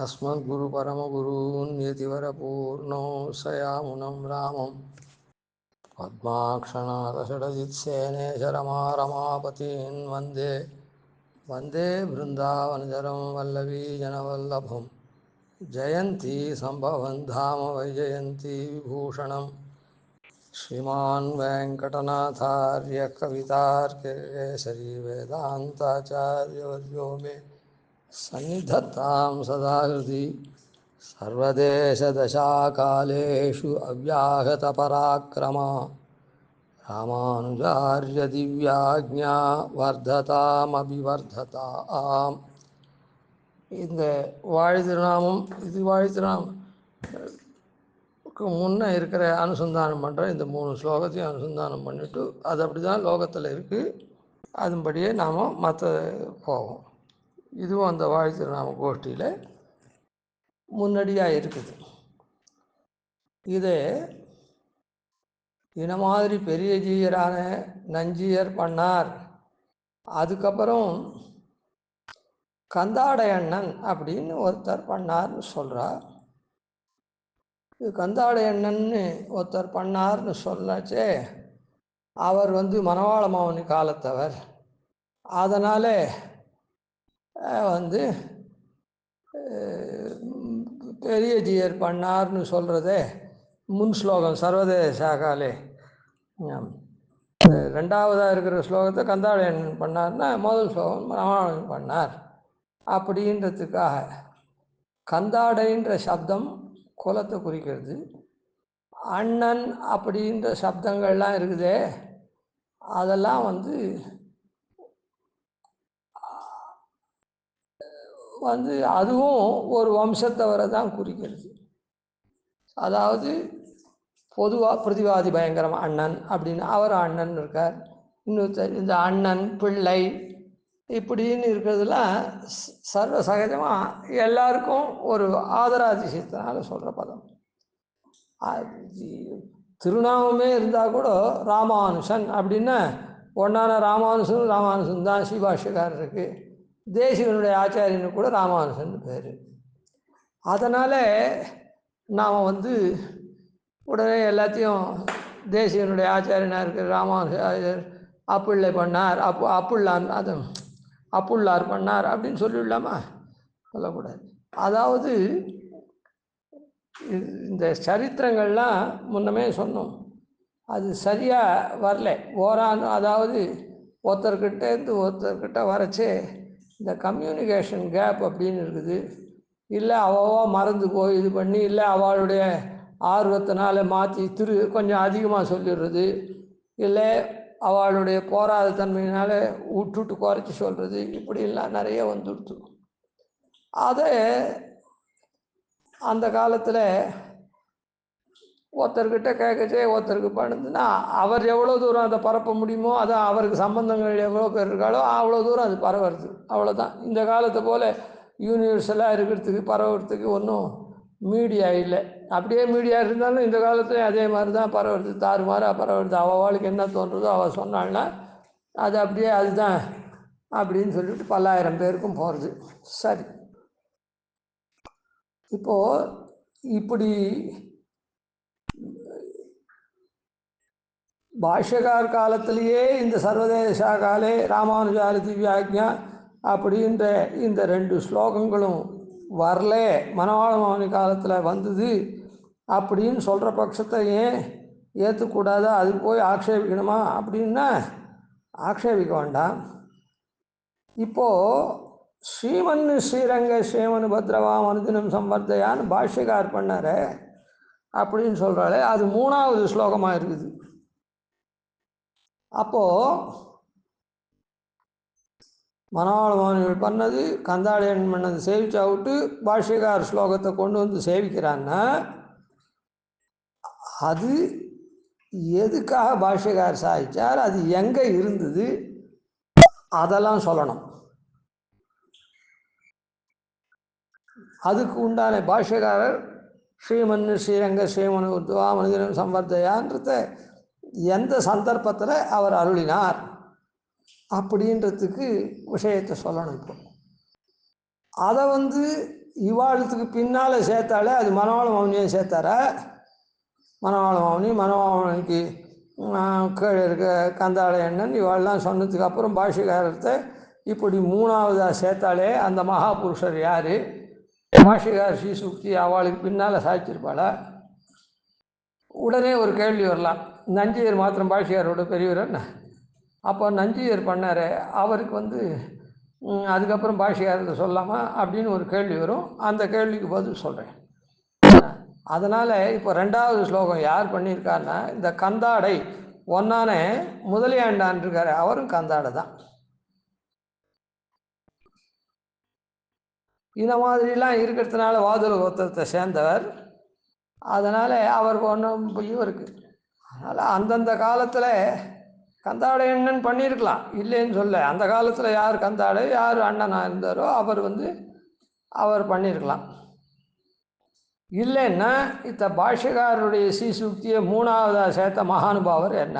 अस्मद्गुरुपरमगुरून् यतिवरपूर्णो सयामुनं रामं पद्माक्षनाथषडजित्सेनेशरमारमापतीन् वन्दे वन्दे बृन्दावनचरं वल्लवीजनवल्लभं जयन्ती सम्भवन् धाम वैजयन्ती विभूषणं श्रीमान् वेङ्कटनाथार्य कवितार्किकेसरी वेदान्ताचार्यवर्यो मे सन्निधत्तां सदा हृदि सर्वदेशदशाकालेषु अव्याहतपराक्रमा रामानुजार्य दिव्याज्ञा वर्धतामभिवर्धताम्. இந்த வாழ்த்திருநாமம் இது வாழ்த்திருநாமம் முன்னே இருக்கிற அனுசந்தானம் பண்ணுற இந்த 3 ஸ்லோகத்தையும் அனுசந்தானம் பண்ணிவிட்டு அது அப்படி தான் லோகத்தில் இருக்குது. அதன்படியே நாம் மற்ற போவோம். இதுவும் அந்த வாழ்த்திருநாம கோஷ்டியில் முன்னடியாக இருக்குது. இதே இன மாதிரி பெரிய ஜீயரான நஞ்சியர் பண்ணார். அதுக்கப்புறம் கந்தாடையண்ணன் அப்படின்னு ஒருத்தர் பண்ணார்னு சொல்கிறார். இது கந்தாடையண்ணன்னு ஒருத்தர் பண்ணார்னு சொல்லாச்சே, அவர் மணவாள மாமுனி காலத்தவர். அதனால் பெரிய ஜீயர் பண்ணார்னு சொல்கிறதே முன் ஸ்லோகம் சர்வதேசாகாலே. ரெண்டாவதாக இருக்கிற ஸ்லோகத்தை கந்தாடையண்ணன் பண்ணார்னா முதல் ஸ்லோகம் மணவாளன் பண்ணார் அப்படின்றதுக்காக. கந்தாடைன்ற சப்தம் குலத்தை குறிக்கிறது. அண்ணன் அப்படின்ற சப்தங்கள்லாம் இருக்குதே, அதெல்லாம் அதுவும் ஒரு வம்சத்தவரை தான் குறிக்கிறது. அதாவது பொதுவாக பிரதிவாதி பயங்கரம் அண்ணன் அப்படின்னு அவர் அண்ணன் இருக்கார். இன்னொருத்தர் இந்த அண்ணன் பிள்ளை இப்படின்னு இருக்கிறதுலாம் சர்வ சகஜமாக எல்லாருக்கும் ஒரு ஆதராதிசயத்தினால சொல்கிற பதம். திருநாமமே இருந்தால் கூட ராமானுஷன் அப்படின்னா ஒன்றான ராமானுஷன் தான் ஸ்ரீபாஷ்யக்காரருக்கு. தேசிகனுடைய ஆச்சாரியனு கூட ராமானுஷன் பேர். அதனால் நாம் உடனே எல்லாத்தையும் தேசிகனுடைய ஆச்சாரியனாக இருக்கிற ராமானுஜர் அப்பிள்ளை பண்ணார், அப்புள்ளார் பண்ணார் அப்படின்னு சொல்லிவிடலாமா? சொல்லக்கூடாது. அதாவது இந்த சரித்திரங்கள்லாம் முன்னமே சொன்னோம், அது சரியாக வரல. அதாவது ஒருத்தர்கிட்ட வரச்சே இந்த கம்யூனிகேஷன் கேப் அப்படின்னு இருக்குது. இல்லை அவவா மறந்து போய் இது பண்ணி, இல்லை அவளுடைய ஆர்வத்தினால மாற்றி கொஞ்சம் அதிகமாக சொல்லிடுறது, இல்லை அவளுடைய போராத தன்மையினால் விட்டுட்டு குறைச்சி சொல்கிறது, இப்படிலாம் நிறைய வந்துடுத்து. அதை அந்த காலத்தில் ஒருத்தர்கிட்ட கேட்கச்சே ஒருத்தருக்கு பண்ணுதுன்னா அவர் எவ்வளோ தூரம் அதை பரப்ப முடியுமோ, அதான் அவருக்கு சம்பந்தங்கள் எவ்வளோ பேர் இருக்காளோ அவ்வளோ தூரம் அது பரவுறது, அவ்வளோதான். இந்த காலத்தை போல் யூனிவர்சலாக இருக்கிறதுக்கு பரவுறதுக்கு ஒன்றும் மீடியா இல்லை. அப்படியே மீடியா இருந்தாலும் இந்த காலத்துலேயும் அதே மாதிரி தான் பரவுறது, தாறுமாறாக பரவுறது. அவளுக்கு என்ன தோன்றுறதோ அவள் சொன்னாள்னா அது அப்படியே அதுதான் அப்படின்னு சொல்லிட்டு பல்லாயிரம் பேருக்கும் போகிறது. சரி, இப்போது இப்படி பாஷ்யகார் காலத்திலேயே இந்த சர்வதேச காலே ராமானுஜாரி திவ்யாக்ஞா அப்படின்ற இந்த 2 ஸ்லோகங்களும் வரலே, மணவாள மாமுனி காலத்தில் வந்தது அப்படின்னு சொல்கிற பட்சத்தை ஏன் ஏற்றுக்கூடாதா? அது போய் ஆக்ஷேபிக்கணுமா அப்படின்னா ஆக்ஷேபிக்க வேண்டாம். இப்போது ஸ்ரீமன் ஸ்ரீரங்க ஸ்ரீமனு பத்ரவாம் அனுதினம் சம்பர்த்தையான்னு பாஷ்யகார் பண்ணார் அப்படின்னு சொல்கிறாளே, அது 3வது ஸ்லோகமாக இருக்குது. அப்போது மணவாள மாமுனிகள் பண்ணது, கந்தாடையன் பண்ணது சேவிச்சா விட்டு பாஷ்யகார் ஸ்லோகத்தை கொண்டு சேவிக்கிறான்னா அது எதுக்காக பாஷ்யகார் சாதிச்சார், அது எங்கே இருந்தது, அதெல்லாம் சொல்லணும். அதுக்கு உண்டான பாஷ்யகாரர் ஸ்ரீமன் ஸ்ரீரங்க ஸ்ரீமனு மனிதனம் சம்பர்த்தையான்றத எந்த சந்தர்ப்பத்தில் அவர் அருளினார் அப்படின்றதுக்கு விஷயத்தை சொல்லணும். இப்போ அதை இவாளத்துக்கு பின்னால் சேர்த்தாலே அது மனவாள மௌனியை சேர்த்தாரா? மனவாள மௌனி, மனவாளனுக்கு கீழே இருக்க கந்தாள எண்ணன் இவாளெலாம் சொன்னதுக்கு அப்புறம் பாஷ்யகாரத்தை இப்படி மூணாவதாக சேர்த்தாலே அந்த மகாபுருஷர் யார்? பாஷ்யகார ஸ்ரீசுக்தி அவளுக்கு பின்னால் சாதிச்சிருப்பாளா? உடனே ஒரு கேள்வி வரலாம், நஞ்சியர் மாத்திரம் பாஷ்யகாரோட பெரியவர் என்ன? அப்போ நஞ்சியர் பண்ணார், அவருக்கு அதுக்கப்புறம் பாஷ்யகாரத்தை சொல்லாமா அப்படின்னு ஒரு கேள்வி வரும். அந்த கேள்விக்கு பதில் சொல்கிறேன். அதனால் இப்போ 2வது ஸ்லோகம் யார் பண்ணியிருக்காருன்னா, இந்த கந்தாடை ஒன்னான முதலியாண்டான் இருக்கார், அவரும் கந்தாடை தான். இந்த மாதிரிலாம் இருக்கிறதுனால வாதுல கோத்திரத்தை சேர்ந்தவர். அதனால் அவருக்கு ஒன்றும் இவருக்கு அதனால் அந்தந்த காலத்தில் கந்தாடை அண்ணன் பண்ணியிருக்கலாம், இல்லைன்னு சொல்ல. அந்த காலத்தில் யார் கந்தாடை யார் அண்ணனாக இருந்தாரோ அவர் பண்ணியிருக்கலாம். இல்லைன்னா இந்த பாஷ்யக்காரருடைய ஸ்ரீசுக்தியை 3ஆவதாக சேர்த்த மகானுபாவர் என்ன,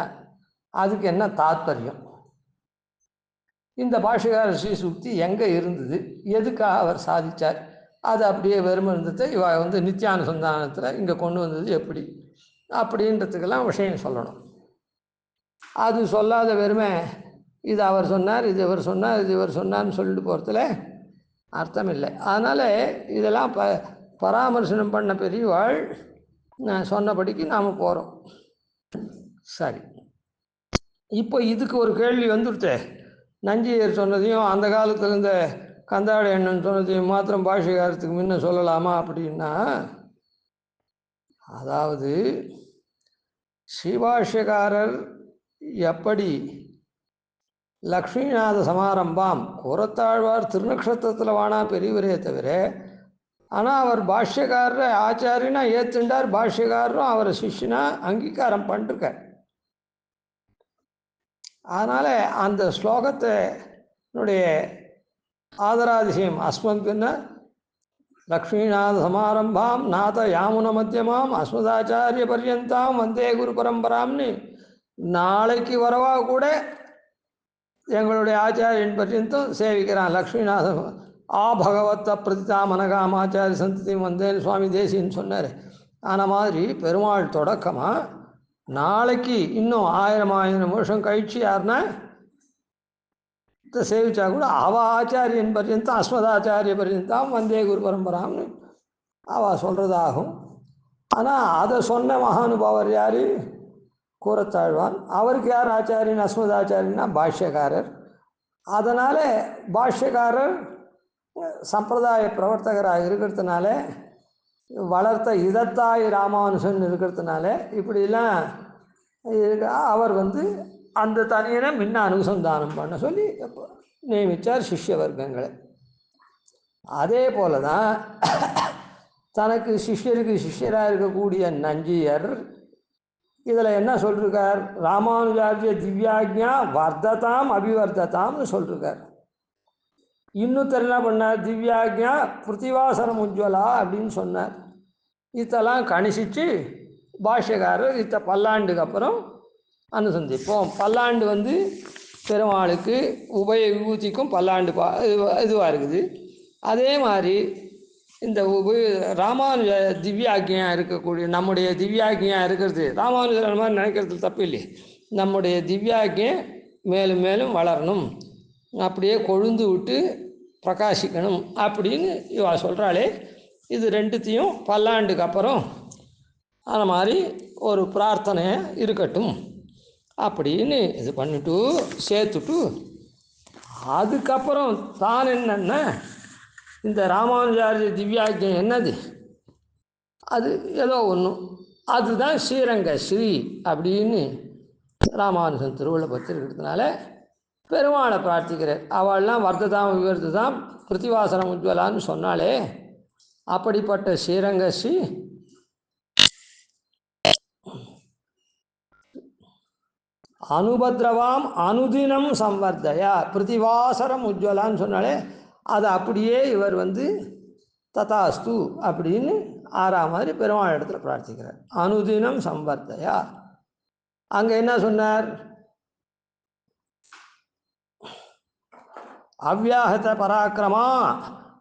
அதுக்கு என்ன தாத்பரியம்? இந்த பாஷ்யக்கார ஸ்ரீசுக்தி எங்கே இருந்தது, எதுக்காக அவர் சாதித்தார், அது அப்படியே வெறுமை இருந்தது. இவ நித்தியானுசந்தானத்தில் இங்கே கொண்டு வந்தது எப்படி அப்படின்றதுக்கெல்லாம் விஷயம் சொல்லணும். அது சொல்லாத வெறுமை இது அவர் சொன்னார், இது இவர் சொன்னார், இது இவர் சொன்னார்னு சொல்லிட்டு போகிறதுல அர்த்தம் இல்லை. அதனால் இதெல்லாம் பராமர்சனம் பண்ண பெரியவாள் நான் சொன்னபடிக்கு நாம் போகிறோம். சரி, இப்போ இதுக்கு ஒரு கேள்வி வந்துடுத்தே. நஞ்சியர் சொன்னதையும் அந்த காலத்தில் இருந்த கந்தாட எண்ணன் சொன்னதையும் மாத்திரம் பாஷ்யகாரத்துக்கு முன்ன சொல்லலாமா அப்படின்னா, அதாவது ஸ்ரீபாஷ்யக்காரர் எப்படி லக்ஷ்மிநாத சமாரம்பாம் கூரத்தாழ்வார் திருநக்ஷத்திரத்தில் வானா பெரியவரே தவிர, ஆனால் அவர் பாஷ்யக்காரரை ஆச்சாரியனா ஏற்றுண்டார், பாஷ்யக்காரரும் அவரை சிஷ்யனா அங்கீகாரம் பண்ணிருக்கார். அதனால் அந்த ஸ்லோகத்தினுடைய ஆதராதிசயம் அஸ்மத்குன்னா லக்ஷ்மிநாத சமாரம்பாம் நாத யாமுன மத்தியமாம் அஸ்மதாச்சாரிய பர்யந்தாம் வந்தே குரு பரம்பராம்னு நாளைக்கு வரவா கூட எங்களுடைய ஆச்சாரியன் பர்யந்தம் சேவிக்கிறான். லக்ஷ்மிநாத பகவத்த பிரதிதாம் அனகாமாச்சாரிய சந்ததி வந்தேன்னு சுவாமி தேசின்னு சொன்னார். ஆன மாதிரி பெருமாள் தொடக்கமாக நாளைக்கு இன்னும் 1000 வருஷம் கழிச்சு யாருன்னா சேவிச்சா கூட ஆச்சாரியன் பர்யந்தம் அஸ்மதாச்சாரிய பர்யந்தாம் வந்தே குரு பரம்பராம்னு சொல்கிறதாகும். ஆனால் அதை சொன்ன மகானுபாவர் யார்? கூரத்தாழ்வான். அவருக்கு யார் ஆச்சாரியன்? அஸ்மதாச்சாரியன்னா பாஷ்யக்காரர். அதனால் பாஷ்யக்காரர் சம்பிரதாய பிரவர்த்தகராக இருக்கிறதுனால, வளர்த்த இதத்தாய் ராமானுசன் இருக்கிறதுனால இப்படிலாம் அவர் அந்த தனியனை முன்ன அனுசந்தானம் பண்ண சொல்லி நியமித்தார் சிஷ்ய வர்க்கங்களை. அதே போல தான் தனக்கு சிஷ்யருக்கு சிஷ்யராக இருக்கக்கூடிய நஞ்சியர் இதில் என்ன சொல்லிருக்கார்? ராமானுஜாரிய திவ்யாக்ஞா வர்த்ததாம் அபிவர்த்ததாம்னு சொல்லிருக்கார். இன்னொருத்தர் என்ன பண்ணார்? திவ்யாக்ஞா பிருத்திவாசனம் உஜ்வலா அப்படின்னு சொன்னார். இதெல்லாம் கணிசித்து பாஷ்யக்காரர் பல்லாண்டுக்கு அப்புறம் அனுசந்திப்போம். பல்லாண்டு பெருமாளுக்கு உபய விபூதிக்கும் பல்லாண்டு இதுவாக இருக்குது. அதே மாதிரி இந்த ராமானுஜ திவ்யாக்ஞையாக இருக்கக்கூடிய நம்முடைய திவ்யாக்ஞையாக இருக்கிறது, ராமானுஜர் மாதிரி நினைக்கிறது தப்பு இல்லையே. நம்முடைய திவ்யாக்ஞை மேலும் மேலும் வளரணும், அப்படியே கொழுந்து விட்டு பிரகாசிக்கணும் அப்படின்னு இவா சொல்கிறாளே. இது ரெண்டுத்தையும் பல்லாண்டுக்கு அப்புறம் அந்த மாதிரி ஒரு பிரார்த்தனை இருக்கட்டும் அப்படின்னு இது பண்ணிட்டு சேர்த்துட்டு, அதுக்கப்புறம் தான் என்னென்ன இந்த ராமானுஜாரிய திவ்யாக்ஞை என்னது, அது ஏதோ ஒன்று, அதுதான் ஸ்ரீரங்க ஸ்ரீ அப்படின்னு ராமானுஜன் திருவிழா பற்றி இருக்கிறதுனால பெருமாளை பிரார்த்திக்கிறார். அவள்லாம் வர்த்ததாம் விவர்த்ததாம் பிருத்திவாசனம் உஜ்வலான்னு சொன்னாலே, அப்படிப்பட்ட ஸ்ரீரங்க ஸ்ரீ அனுபத்ரவாம் அனுதினம் சம்வர்தயா பிருத்திவாசரம் உஜ்வலான்னு சொன்னாலே அது அப்படியே இவர் ததாஸ்து அப்படின்னு 6ஆம் மாதிரி பெருமாள் இடத்துல பிரார்த்திக்கிறார். அனுதினம் சம்வர்தயா. அங்கே என்ன சொன்னார்? அவ்யாஹத பராக்கிரமா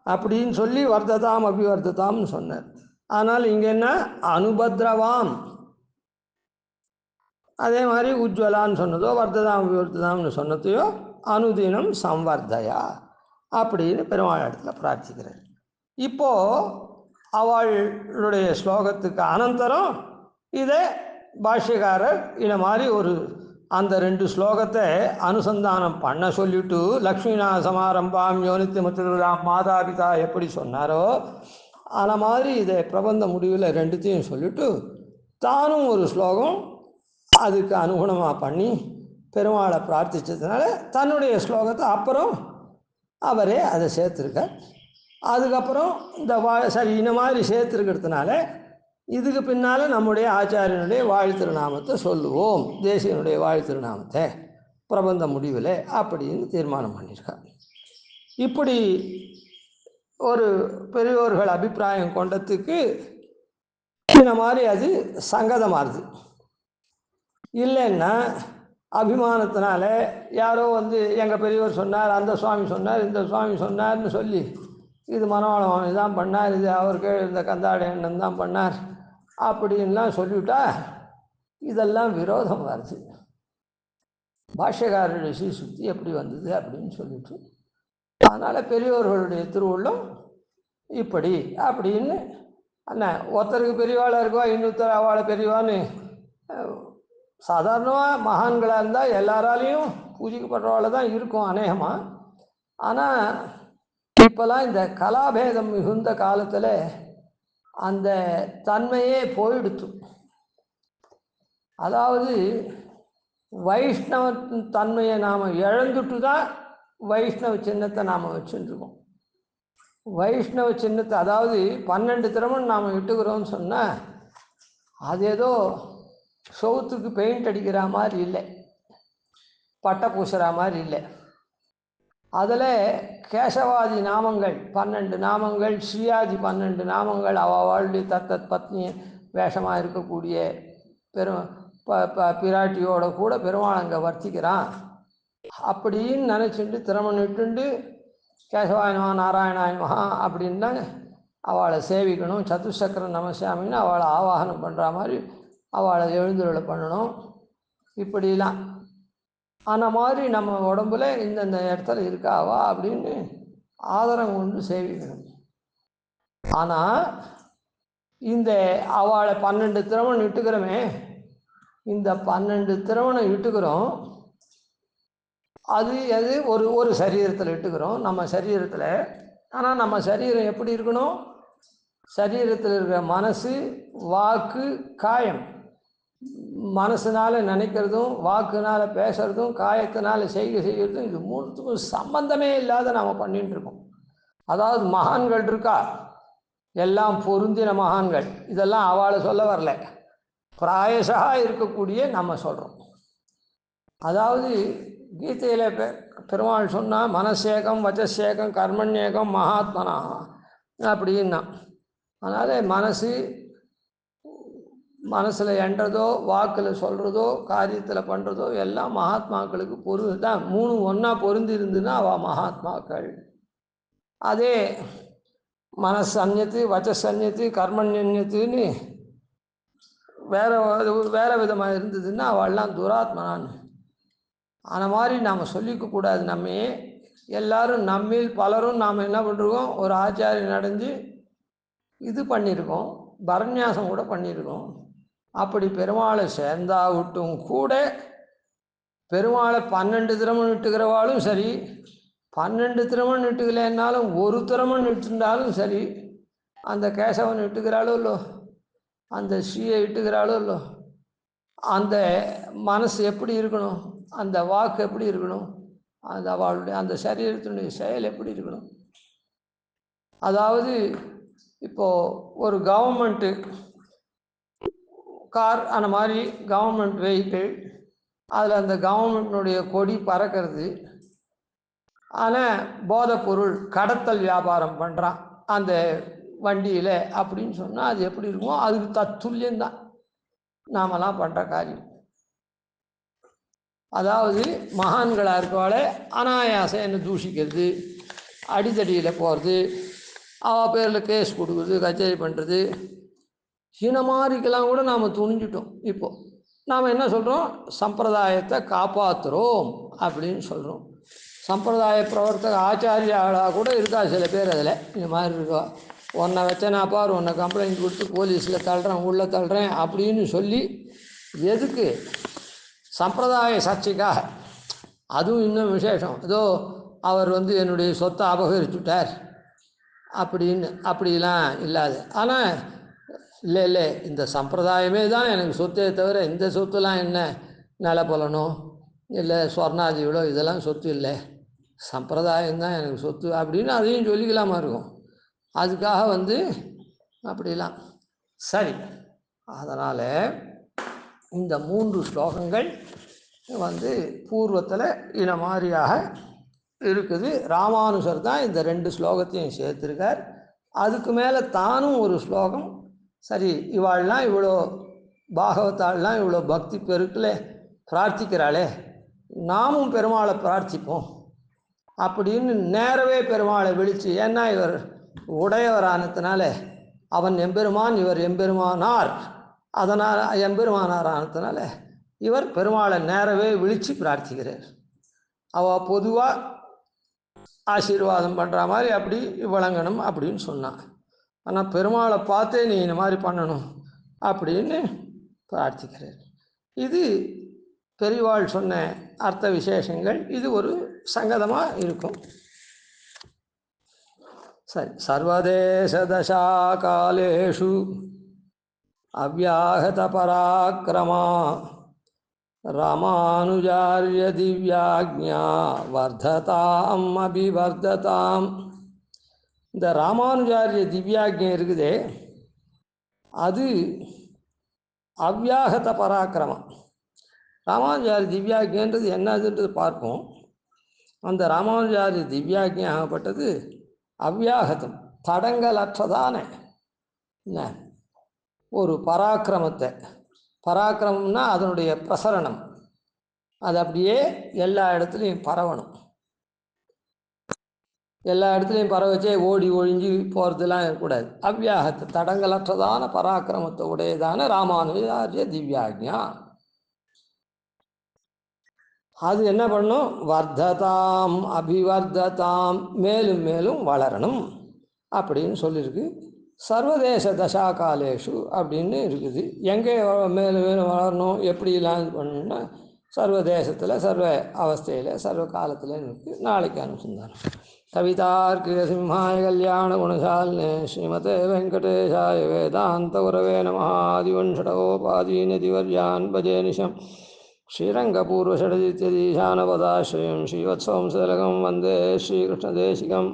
அப்படின்னு சொல்லி வர்த்ததாம் அபிவர்த்ததாம்னு சொன்னார். ஆனால் இங்கே என்ன, அனுபத்ரவாம், அதே மாதிரி உஜ்வலான்னு சொன்னதோ வர்த்ததாம் அபிவர்த்ததாம்னு சொன்னதையோ அனுதினம் சம்வர்தயா அப்படின்னு பெருமாள் இடத்துல பிரார்த்திக்கிறார். இப்போது அவளுடைய ஸ்லோகத்துக்கு அனந்தரம் இதை பாஷ்யக்காரர் இந்த மாதிரி ஒரு அந்த 2 ஸ்லோகத்தை அனுசந்தானம் பண்ண சொல்லிவிட்டு லக்ஷ்மிநா சமாரம்பாம் யோனித்யமுத்திராம் மாதாபிதா எப்படி சொன்னாரோ அந்த மாதிரி இதை பிரபந்த முடிவில் 2த்தையும் சொல்லிவிட்டு தானும் ஒரு ஸ்லோகம் அதுக்கு அனுகுணமாக பண்ணி பெருமாளை பிரார்த்திச்சதுனால தன்னுடைய ஸ்லோகத்தை அப்புறம் அவரே அதை சேர்த்துருக்க. அதுக்கப்புறம் சரி இந்த மாதிரி சேர்த்துருக்கிறதுனால இதுக்கு பின்னால் நம்முடைய ஆச்சாரியனுடைய வாழ்த்திருநாமத்தை சொல்லுவோம், தேசியனுடைய வாழ்த்திருநாமத்தை பிரபந்த முடிவில் அப்படின்னு தீர்மானம் பண்ணியிருக்கார். இப்படி ஒரு பெரியோர்கள் அபிப்பிராயம் கொண்டதுக்கு இந்த மாதிரி அது சங்கதமாகுது. இல்லைன்னா அபிமானத்தினால யாரோ எங்கள் பெரியவர் சொன்னார், அந்த சுவாமி சொன்னார், இந்த சுவாமி சொன்னார்னு சொல்லி இது மனோளவாமி தான் பண்ணார், இது அவருக்கு இந்த கந்தாடை அண்ணன் தான் பண்ணார் அப்படின்லாம் சொல்லிவிட்டா இதெல்லாம் விரோதம் வருது. பாஷ்யக்காரருடைய ஸ்ரீசுக்தி எப்படி வந்தது அப்படின்னு சொல்லிட்டு, அதனால் பெரியவர்களுடைய திருவுள்ளம் இப்படி அப்படின்னு அண்ணா ஒருத்தருக்கு பெரியவாளாக இருக்குவா, இன்னொருத்தர் அவளை பெரியவான்னு சாதாரணமாக மகான்களாக இருந்தால் எல்லாராலையும் பூஜிக்கப்படுறவாள் தான் இருக்கும் அநேகமாக. ஆனால் இப்போல்லாம் இந்த கலாபேதம் மிகுந்த காலத்தில் அந்த தன்மையே போயிடுத்து. அதாவது வைஷ்ணவ தன்மையை நாம் இழந்துட்டு தான் வைஷ்ணவ சின்னத்தை நாம் வச்சுருக்கோம். வைஷ்ணவ சின்னத்தை அதாவது 12 திறமன் நாம் இட்டுக்கிறோம்னு சொன்னால் அது ஏதோ சவுத்துக்கு பெயிண்ட் அடிக்கிற மாதிரி இல்லை, பட்டை பூசுகிற மாதிரி இல்லை. அதில் கேசவாதி நாமங்கள் 12 நாமங்கள், ஸ்ரீயாதி 12 நாமங்கள், அவளுடைய தத்தத் பத்னி வேஷமாக இருக்கக்கூடிய பிராட்டியோட கூட பெருமாள் அங்கே வர்த்திக்கிறான் அப்படின்னு நினச்சிட்டு திறமன்னுட்டு கேசவாயனமா நாராயணாயனமா அப்படின்னா அவளை சேவிக்கணும். சதுசக்கரம் நமசாமின்னு அவளை ஆவாகனம் பண்ணுற மாதிரி அவளை எழுந்துருளை பண்ணணும். இப்படிலாம் அந்த மாதிரி நம்ம உடம்புல இந்தந்த இடத்துல இருக்காவா அப்படின்னு ஆதரம் கொண்டு சேவிக்கணும். ஆனால் இந்த அவளை 12 திறமன் இட்டுக்கிறோமே, இந்த 12 திறமனை இட்டுக்கிறோம், அது ஒரு சரீரத்தில் இட்டுக்கிறோம் நம்ம சரீரத்தில். ஆனால் நம்ம சரீரம் எப்படி இருக்கணும், சரீரத்தில் இருக்கிற மனசு, வாக்கு, காயம், மனசுனால் நினைக்கிறதும், வாக்குனால் பேசுகிறதும், காயத்தினால் செய்கிறதும், இது மூணுத்துக்கும் சம்பந்தமே இல்லாத நாம் பண்ணிட்டு இருக்கோம். அதாவது மகான்கள் இருக்கா, எல்லாம் பொருந்தின மகான்கள், இதெல்லாம் அவளை சொல்ல வரல, பிராயசா இருக்கக்கூடிய நம்ம சொல்கிறோம். அதாவது கீதையில் பெருமாள் சொன்னால் மனசேகம், வச்சசேகம், கர்மண்யேகம், மகாத்மனா அப்படின்னா. அதனால் மனசில் எண்றதோ, வாக்கில் சொல்கிறதோ, காரியத்தில் பண்ணுறதோ எல்லாம் மகாத்மாக்களுக்கு தான். 3 ஒன்றா பொருந்தி இருந்துன்னா அவள் மகாத்மாக்கள். அதே மனசு அந்நியத்து, வச்சஸ் அந்நியத்து, கர்மண்யத்துன்னு வேறு விதமாக இருந்ததுன்னா அவள்லாம் துராத்மனான்னு. அந்த மாதிரி நாம் சொல்லிக்கக்கூடாது. நம்மையே எல்லாரும் நம்மில் பலரும் நாம் என்ன பண்ணுறோம், ஒரு ஆச்சாரியன் அடைஞ்சு இது பண்ணியிருக்கோம், பரநியாசம் கூட பண்ணியிருக்கோம். அப்படி பெருமாளை சேர்ந்தா விட்டும் கூட பெருமாளை 12 திறமன் இட்டுக்கிறவாளும் சரி, 12 திறமன் இட்டுக்கலைன்னாலும் ஒரு திறமன் இட்டுருந்தாலும் சரி, அந்த கேசவன் இட்டுக்கிறாளோ இல்லோ, அந்த ஸ்ரீயை இட்டுக்கிறாளோ இல்லோ, அந்த மனசு எப்படி இருக்கணும், அந்த வாக்கு எப்படி இருக்கணும், அந்த அவளுடைய அந்த சரீரத்தினுடைய செயல் எப்படி இருக்கணும். அதாவது இப்போது ஒரு கவர்மெண்ட்டு கார், அந்த மாதிரி கவர்மெண்ட் வெஹிக்கிள், அதில் அந்த கவர்மெண்ட்னுடைய கொடி பறக்கிறது. ஆனால் போதைப்பொருள் கடத்தல் வியாபாரம் பண்ணுறான் அந்த வண்டியில் அப்படின்னு சொன்னால் அது எப்படி இருக்குமோ அதுக்கு தத்துல்யந்தான் நாமெல்லாம் பண்ணுற காரியம். அதாவது மகான்களாக இருக்கவாளே அனாயாசம் என்ன தூஷிக்கிறது, அடித்தடியில் போகிறது, அவள் பேரில் கேஸ் கொடுக்குறது, கச்சேரி பண்ணுறது, இந்த மாதிரிக்கெல்லாம் கூட நாம் துணிஞ்சிட்டோம். இப்போது நாம் என்ன சொல்கிறோம்? சம்பிரதாயத்தை காப்பாற்றுறோம் அப்படின்னு சொல்கிறோம். சம்பிரதாய பிரவர்த்தக ஆச்சாரியாளாக கூட இருக்கா சில பேர். அதில் இந்த மாதிரி இருக்கா, உன்னை வச்சேனா பார், உன்னை கம்ப்ளைண்ட் கொடுத்து போலீஸில் தள்ளுறேன், உள்ளே தள்ளுறேன் அப்படின்னு சொல்லி, எதுக்கு? சம்பிரதாய சர்ச்சைக்காக. அதுவும் இன்னும் விசேஷம், ஏதோ அவர் என்னுடைய சொத்தை அபகரிச்சுட்டார் அப்படின்னு அப்படிலாம் இல்லாது. ஆனால் இல்லை, இந்த சம்பிரதாயமே தான் எனக்கு சொத்தே தவிர இந்த சொத்துலாம் என்ன நிலப்பலனோ இல்லை ஸ்வர்ணாதிகளோ இதெல்லாம் சொத்து இல்லை, சம்பிரதாயம்தான் எனக்கு சொத்து அப்படின்னு அதையும் சொல்லிக்கலாமா இருக்கும். அதுக்காக அப்படிலாம் சரி. அதனால் இந்த 3 ஸ்லோகங்கள் பூர்வத்தில் இந்த மாதிரியாக இருக்குது. ராமானுஜர் தான் இந்த 2 ஸ்லோகத்தையும் சேர்த்துருக்கார். அதுக்கு மேலே தானும் ஒரு ஸ்லோகம், சரி இவாள்லாம் இவ்வளோ பாகவத்தாள்லாம் இவ்வளோ பக்தி பெருக்கில் பிரார்த்திக்கிறாளே, நாமும் பெருமாளை பிரார்த்திப்போம் அப்படின்னு நேரவே பெருமாளை விழித்து, ஏன்னா இவர் உடையவரானதுனால அவன் எம்பெருமான், இவர் எம்பெருமானார், அதனால் எம்பெருமானார் ஆனதுனால இவர் பெருமாளை நேரவே விழித்து பிரார்த்திக்கிறார். அவள் பொதுவாக ஆசீர்வாதம் பண்ணுற மாதிரி அப்படி வழங்கணும் அப்படின்னு சொன்னான். ஆனால் பெருமாளை பார்த்தே நீ இந்த மாதிரி பண்ணணும் அப்படின்னு பிரார்த்திக்கிறார். இது பெரியவாள் சொன்ன அர்த்த விசேஷங்கள். இது ஒரு சங்கதமாக இருக்கும். சரி. சர்வதேச தசா காலேஷு அவ்யாஹத பராக்கிரமா ராமானுஜார்ய திவ்யாக்ஞா வர்ததாம் அபிவர்ததாம். இந்த ராமானுஜாரிய திவ்யாக்ஞை இருக்குதே, அது அவ்யாகத பராக்கிரமம். ராமானுஜாரிய திவ்யாக்ஞன்றது என்னதுன்றது பார்ப்போம். அந்த ராமானுஜாரிய திவ்யாக்ஞை ஆகப்பட்டது அவ்யாகதம், தடங்கலற்றதான ஒரு பராக்கிரமத்தை. பராக்கிரமம்னா அதனுடைய பிரசரணம், அது அப்படியே எல்லா இடத்துலையும் பரவணும். எல்லா இடத்துலையும் பரவச்சே ஓடி ஒழிஞ்சு போகிறதுலாம் இருக்கக்கூடாது. அவ்யாகத்தை, தடங்களற்றதான பராக்கிரமத்தை உடையதான ராமானுஜாரிய திவ்யாக்ஞா. அது என்ன பண்ணும்? வர்ததாம் அபிவர்ததாம், மேலும் மேலும் வளரணும் அப்படின்னு சொல்லியிருக்கு. சர்வதேச தசா காலேஷு அப்படின்னு இருக்குது. எங்கே மேலும் மேலும் வளரணும், எப்படிலாம் இது பண்ணணும்னா சர்வதேசத்தில், சர்வ அவஸ்தையில், சர்வ காலத்தில் இருக்குது. நாளைக்கு அனுசந்தானம். கவிதார்க்கிக சிம்ஹாய கல்யாண குணசாலினே ஸ்ரீமதே வெங்கடேஷாய வேதாந்த குரவே நமः. ஆதிவன்ஷடோபாதீனதிவர்யான் பஜே நிஷம் ஸ்ரீரங்கபூர்வஷடதித்யதீசானபதாஸ்ரயம் ஸ்ரீவத்சவம் சதலகம் வந்தே ஸ்ரீகிருஷ்ணதேசிகம்.